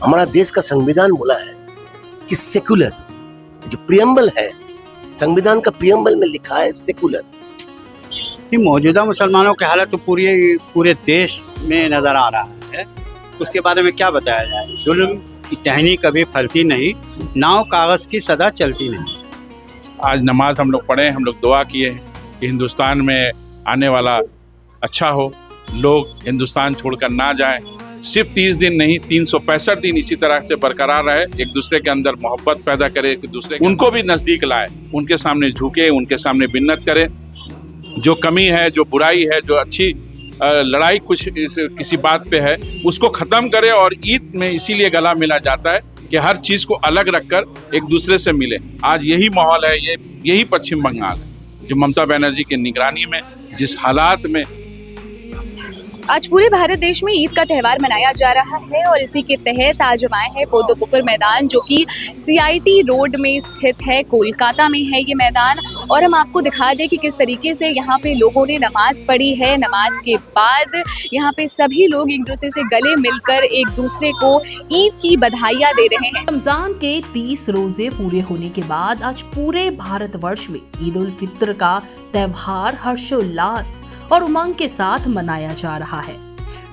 हमारा देश का संविधान बोला है कि सेकुलर, जो प्रियम्बल है संविधान का, प्रियम्बल में लिखा है सेकुलर। मौजूदा मुसलमानों की हालत तो पूरे देश में नजर आ रहा है। उसके बारे में क्या बताया जाए। जुल्म की टहनी कभी फलती नहीं, नाव कागज की सदा चलती नहीं। आज नमाज हम लोग पढ़े, हम लोग दुआ किए कि हिंदुस्तान में आने वाला अच्छा हो, लोग हिंदुस्तान छोड़कर ना जाएं। सिर्फ 30 दिन नहीं, 365 दिन इसी तरह से बरकरार रहे, एक दूसरे के अंदर मोहब्बत पैदा करे, एक दूसरे उनको भी नज़दीक लाए, उनके सामने झुके, उनके सामने बिन्नत करे। जो कमी है, जो बुराई है, जो अच्छी लड़ाई कुछ किसी बात पे है, उसको ख़त्म करे। और ईद में इसीलिए गला मिला जाता है कि हर चीज़ को अलग रखकर एक दूसरे से मिले। आज यही माहौल है, यही पश्चिम बंगाल है, जो ममता बनर्जी की निगरानी में जिस हालात में आज पूरे भारत देश में ईद का त्यौहार मनाया जा रहा है और इसी के तहत आज हम आए हैं पोद्दो पुकुर मैदान, जो कि CIT रोड में स्थित है, कोलकाता में है ये मैदान। और हम आपको दिखा दें कि किस तरीके से यहाँ पे लोगों ने नमाज पढ़ी है। नमाज के बाद यहाँ पे सभी लोग एक दूसरे से गले मिलकर एक दूसरे को ईद की बधाइयाँ दे रहे हैं। रमजान के 30 रोजे पूरे होने के बाद आज पूरे भारतवर्ष में ईद उल फित्र का त्यौहार हर्षोल्लास और उमंग के साथ मनाया जा रहा है।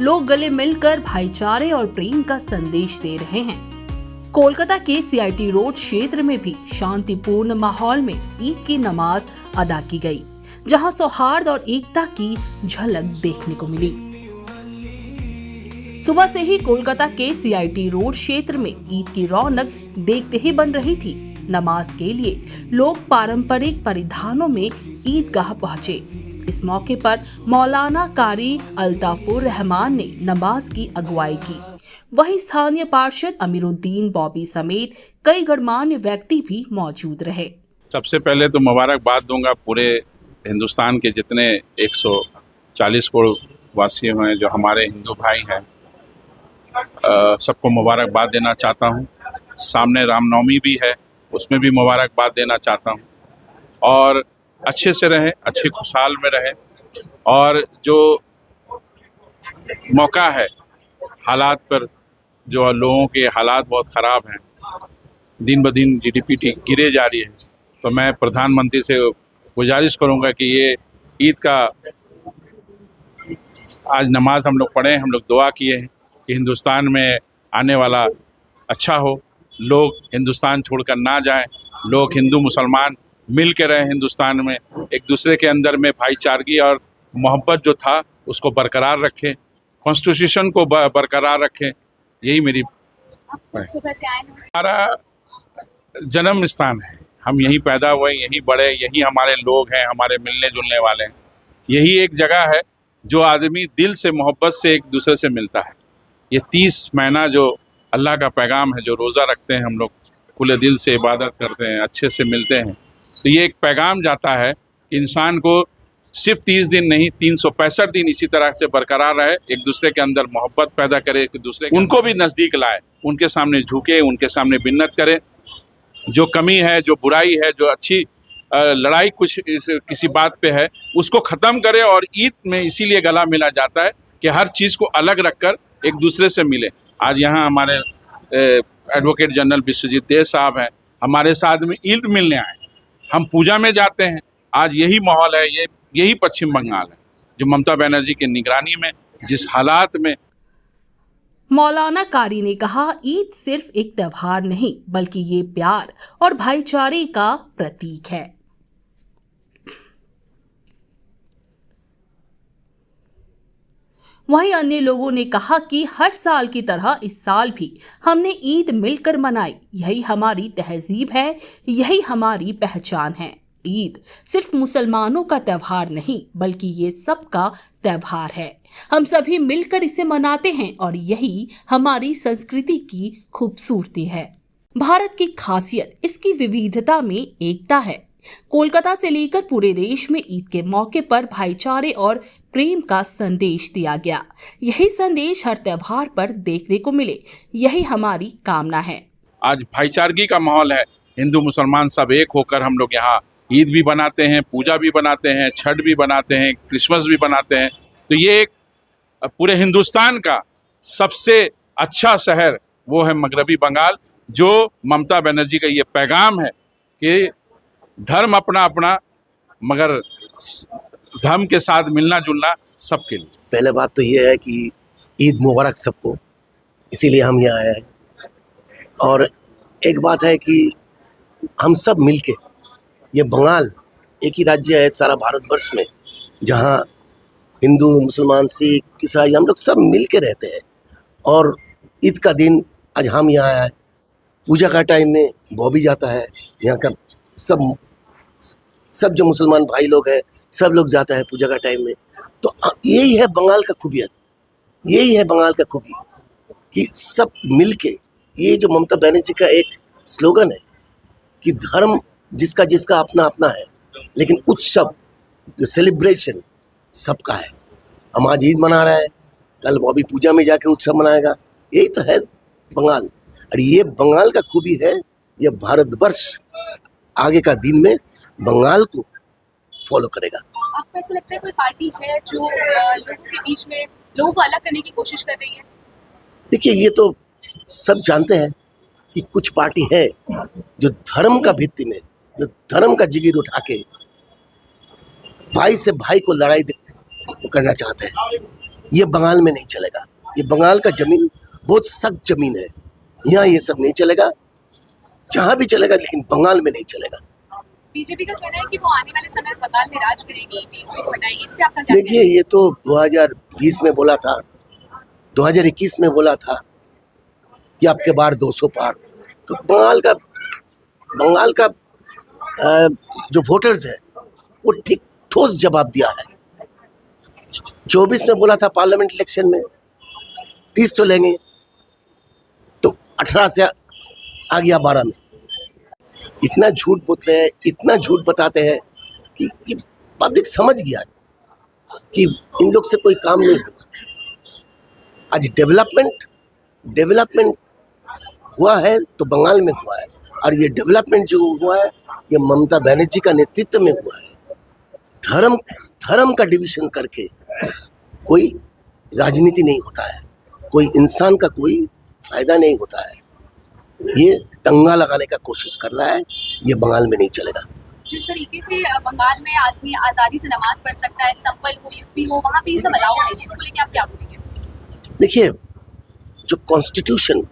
लोग गले मिलकर भाईचारे और प्रेम का संदेश दे रहे हैं। कोलकाता के CIT रोड क्षेत्र में भी शांतिपूर्ण माहौल में ईद की नमाज अदा की गई, जहां सौहार्द और एकता की झलक देखने को मिली। सुबह से ही कोलकाता के CIT रोड क्षेत्र में ईद की रौनक देखते ही बन रही थी। नमाज के लिए लोग पारंपरिक परिधानों में ईदगाह पहुंचे। इस मौके पर मौलाना कारी अल्ताफुर रहमान ने नमाज की अगुवाई की। वहीं स्थानीय पार्षद अमीरुद्दीन बॉबी समेत कई गणमान्य व्यक्ति भी मौजूद रहे। सबसे पहले तो मुबारकबाद दूंगा पूरे हिंदुस्तान के जितने 140 करोड़ वासी हैं, जो हमारे हिंदू भाई हैं, सबको मुबारकबाद देना चाहता हूं। सामने रामनवमी भी है, उसमें भी मुबारकबाद देना चाहता हूं। और अच्छे से रहें, अच्छे खुशहाल में रहें। और जो मौका है, हालात पर जो लोगों के हालात बहुत ख़राब हैं, दिन ब दिन GDP गिरे जा रही है, तो मैं प्रधानमंत्री से गुजारिश करूंगा कि ये ईद का आज नमाज हम लोग पढ़े, हम लोग दुआ किए हैं कि हिंदुस्तान में आने वाला अच्छा हो, लोग हिंदुस्तान छोड़कर ना जाएं, लोग हिंदू मुसलमान मिल के रहे हिंदुस्तान में, एक दूसरे के अंदर में भाईचारगी और मोहब्बत जो था उसको बरकरार रखें, कॉन्स्टिट्यूशन को बरकरार रखें। यही मेरी सुबह से आए हैं। हमारा जन्म स्थान है, हम यहीं पैदा हुए, यहीं बड़े, यहीं हमारे लोग हैं, हमारे मिलने जुलने वाले हैं। यही एक जगह है जो आदमी दिल से मोहब्बत से एक दूसरे से मिलता है। ये 30 महीना जो अल्लाह का पैगाम है, जो रोज़ा रखते हैं हम लोग, खुले दिल से इबादत करते हैं, अच्छे से मिलते हैं, तो ये एक पैगाम जाता है कि इंसान को सिर्फ 30 दिन नहीं, 365 दिन इसी तरह से बरकरार रहे, एक दूसरे के अंदर मोहब्बत पैदा करे, एक दूसरे उनको भी नज़दीक लाए, उनके सामने झुके, उनके सामने बिन्नत करे। जो कमी है, जो बुराई है, जो अच्छी लड़ाई कुछ किसी बात पे है, उसको ख़त्म करे। और ईद में इसीलिए गला मिला जाता है कि हर चीज़ को अलग रखकर एक दूसरे से मिले। आज यहाँ हमारे एडवोकेट जनरल विश्वजीत देव साहब हैं, हमारे साथ में ईद मिलने आए। हम पूजा में जाते हैं। आज यही माहौल है, यही पश्चिम बंगाल है, जो ममता बनर्जी की निगरानी में जिस हालात में। मौलाना कारी ने कहा, ईद सिर्फ एक त्योहार नहीं बल्कि ये प्यार और भाईचारे का प्रतीक है। वहीं अन्य लोगों ने कहा कि हर साल की तरह इस साल भी हमने ईद मिलकर मनाई। यही हमारी तहजीब है, यही हमारी पहचान है। ईद सिर्फ मुसलमानों का त्योहार नहीं बल्कि ये सबका त्योहार है। हम सभी मिलकर इसे मनाते हैं और यही हमारी संस्कृति की खूबसूरती है। भारत की खासियत इसकी विविधता में एकता है। कोलकाता से लेकर पूरे देश में ईद के मौके पर भाईचारे और प्रेम का संदेश दिया गया। यही संदेश हर त्योहार पर देखने को मिले, यही हमारी कामना है। आज भाईचारगी का माहौल है, हिंदू मुसलमान सब एक होकर हम लोग यहाँ ईद भी बनाते हैं, पूजा भी बनाते हैं, छठ भी बनाते हैं, क्रिसमस भी बनाते हैं। तो ये एक पूरे हिंदुस्तान का सबसे अच्छा शहर वो है मगरबी बंगाल, जो ममता बनर्जी का ये पैगाम है कि धर्म अपना अपना, मगर धर्म के साथ मिलना जुलना सबके लिए। पहले बात तो ये है कि ईद मुबारक सबको, इसीलिए हम यहाँ आए हैं। और एक बात है कि हम सब मिलके, ये बंगाल एक ही राज्य है सारा भारतवर्ष में, जहाँ हिंदू, मुसलमान, सिख, ईसाई, हम लोग सब मिल के रहते हैं। और ईद का दिन आज हम यहाँ आए, पूजा का टाइम में वो भी जाता है, यहाँ का सब जो मुसलमान भाई लोग हैं सब लोग जाता है पूजा का टाइम में। तो यही है बंगाल का खूबियत, यही है बंगाल का खूबी कि सब मिलके, ये जो ममता बनर्जी का एक स्लोगन है कि धर्म जिसका जिसका अपना अपना है, लेकिन उत्सव जो सेलिब्रेशन सबका है। हम आज ईद मना रहे हैं, कल वो भी पूजा में जाके उत्सव मनाएगा। यही तो है बंगाल, और ये बंगाल का खूबी है। ये भारतवर्ष आगे का दिन में बंगाल को फॉलो करेगा। आपको ऐसा लगता है कोई पार्टी है जो लोगों के बीच में लोगों को अलग करने की कोशिश कर रही है? देखिए, ये तो सब जानते हैं कि कुछ पार्टी है जो धर्म का भित्ति में, जो धर्म का जिगर उठा के भाई से भाई को लड़ाई करना चाहते हैं। ये बंगाल में नहीं चलेगा। ये बंगाल का जमीन बहुत सख्त जमीन है, यहाँ ये सब नहीं चलेगा। जहाँ भी चलेगा, लेकिन बंगाल में नहीं चलेगा। बीजेपी का कहना है कि वो आने वाले समय में बंगाल में राज करेगी, टीएमसी को हटाएगी, इस पे आपका क्या? देखिए, ये तो 2020 में बोला था, 2021 में बोला था कि आपके बार 200 पार। तो बंगाल का जो वोटर्स है वो ठीक ठोस जवाब दिया है। 24 में बोला था पार्लियामेंट इलेक्शन में 30 तो लेंगे, तो 18 से आ गया 12 में। इतना झूठ बोलते हैं, इतना झूठ बताते हैं कि ये पब्लिक समझ गया कि इन लोग से कोई काम नहीं होता। आज डेवलपमेंट हुआ है तो बंगाल में हुआ है, और ये डेवलपमेंट जो हुआ है ये ममता बनर्जी का नेतृत्व में हुआ है। धर्म का डिवीजन करके कोई राजनीति नहीं होता है, कोई इंसान का कोई फायदा नहीं होता है। ये दंगा लगाने का कोशिश कर रहा है, ये बंगाल में नहीं चलेगा। जिस तरीके से बंगाल में आदमी आज़ादी से नमाज पढ़ सकता है, संपल हो, यूपी हो, वहाँ पे ये सब अलाउ नहीं है, इसको लेके आप क्या बोलेंगे? देखिए, जो कॉन्स्टिट्यूशन,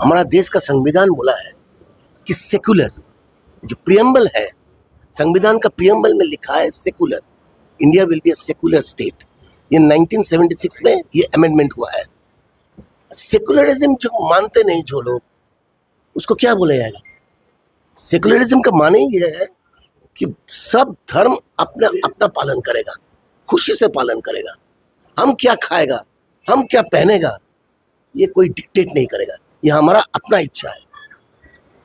हमारा देश का संविधान बोला है कि सेकुलर, जो प्रियम्बल है संविधान का, प्रियम्बल में लिखा है secular, India will be a secular state. ये 1976 में ये अमेंडमेंट हुआ है। सेकुलरिज्म जो मानते नहीं जो लोग, उसको क्या बोला जाएगा? सेकुलरिज्म का माने ये है कि सब धर्म अपना अपना पालन करेगा, खुशी से पालन करेगा। हम क्या खाएगा, हम क्या पहनेगा, ये कोई डिक्टेट नहीं करेगा। ये हमारा अपना इच्छा है।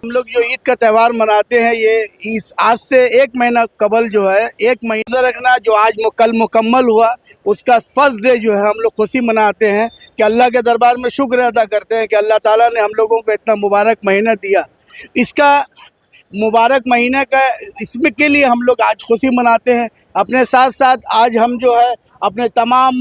हम लोग जो ईद का त्यौहार मनाते हैं, ये आज से 1 महीना कबल जो है, 1 महीना रखना जो आज कल मुकम्मल हुआ, उसका फर्स्ट डे जो है हम लोग खुशी मनाते हैं कि अल्लाह के दरबार में शुक्र अदा करते हैं कि अल्लाह ताला ने हम लोगों को इतना मुबारक महीना दिया। इसका मुबारक महीने का इसमें के लिए हम लोग आज खुशी मनाते हैं। अपने साथ साथ आज हम जो है अपने तमाम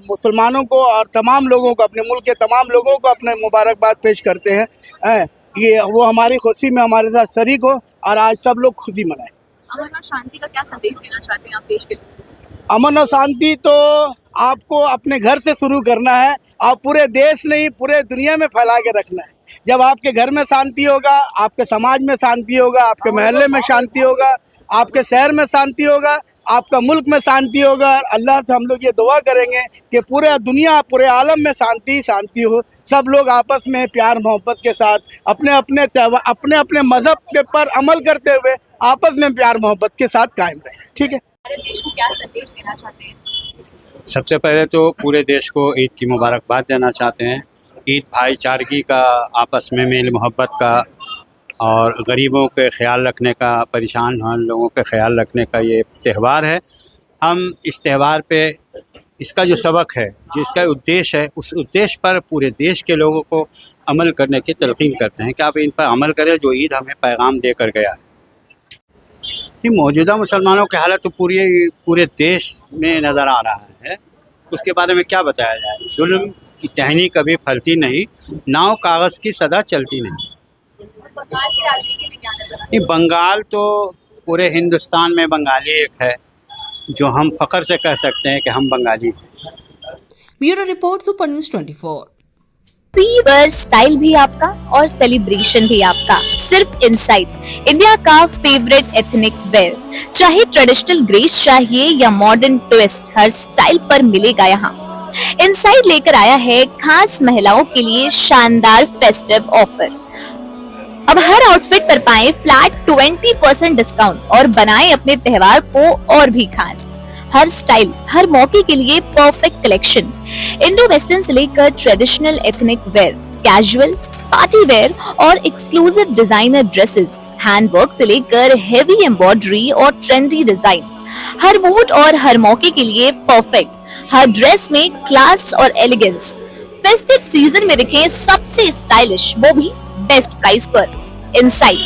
मुसलमानों को और तमाम लोगों को, अपने मुल्क के तमाम लोगों को अपने मुबारकबाद पेश करते हैं। ये वो हमारी खुशी में हमारे साथ शरीक हो और आज सब लोग खुशी मनाएं। अमन और शांति का क्या संदेश देना चाहते हैं आप देश के लोगों को? अमन और शांति तो आपको अपने घर से शुरू करना है, आप पूरे देश नहीं पूरे दुनिया में फैला के रखना है। जब आपके घर में शांति होगा, आपके समाज में शांति होगा, आपके मोहल्ले में शांति होगा, आपके शहर में शांति होगा, आपका मुल्क में शांति होगा। और अल्लाह से हम लोग ये दुआ करेंगे कि पूरे दुनिया, पूरे आलम में शांति हो। सब लोग आपस में प्यार मोहब्बत के साथ अपने अपने मज़हब के पर अमल करते हुए आपस में प्यार मोहब्बत के साथ कायम रहें। ठीक है। भारत देश को क्या संदेश देना चाहते हैं? सबसे पहले तो पूरे देश को ईद की मुबारकबाद देना चाहते हैं। ईद भाईचारगी का, आपस में मेल मोहब्बत का और गरीबों के ख्याल रखने का, परेशान लोगों के ख्याल रखने का ये त्यौहार है। हम इस त्यौहार पे इसका जो सबक है, जिसका उद्देश्य है, उस उद्देश्य पर पूरे देश के लोगों को अमल करने की तलकीन करते हैं कि आप इन पर अमल करें जो ईद हमें पैगाम दे कर गया है। ये मौजूदा मुसलमानों की हालत तो पूरे देश में नज़र आ रहा है, उसके बारे में क्या बताया जाए। जुल्म की टहनी कभी फलती नहीं, नाव कागज की सदा चलती नहीं। बंगाल की राजनीति में क्या नजर नहीं, बंगाल तो पूरे हिंदुस्तान में बंगाली एक है जो हम फख्र से कह सकते हैं कि हम बंगाली हैं। Bureau report, super news 24। Fever style भी आपका और सेलिब्रेशन भी आपका सिर्फ इनसाइड इंडिया का फेवरेट एथनिक वेयर। चाहे ट्रेडिशनल ग्रेस चाहिए या मॉडर्न ट्विस्ट, हर स्टाइल पर मिलेगा यहाँ। इनसाइड लेकर आया है खास महिलाओं के लिए शानदार फेस्टिव ऑफर। अब हर आउटफिट पर पाएं फ्लैट 20% डिस्काउंट और बनाएं अपने त्योहार को और भी खास। हर स्टाइल, हर मौके के लिए परफेक्ट कलेक्शन। इंडो वेस्टर्न से लेकर traditional ethnic wear, casual, party wear और एक्सक्लूसिव डिजाइनर ड्रेसेस, हैंडवर्क से लेकर हेवी एम्ब्रॉयडरी और ट्रेंडी डिजाइन। हर मूड और हर मौके के लिए परफेक्ट, हर ड्रेस में क्लास और एलिगेंस। फेस्टिव सीजन में दिखें सबसे स्टाइलिश, वो भी बेस्ट प्राइस पर। इनसाइड,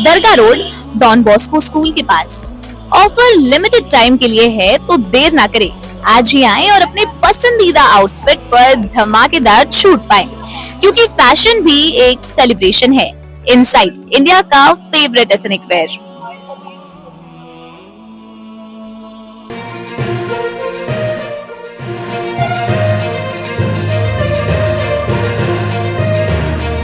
दरगाह रोड, डॉन बॉस्को स्कूल के पास। ऑफर लिमिटेड टाइम के लिए है तो देर ना करें, आज ही आएं और अपने पसंदीदा आउटफिट पर धमाकेदार छूट पाएं, क्योंकि फैशन भी एक सेलिब्रेशन है। इनसाइड, इंडिया का फेवरेट एथनिक वेयर।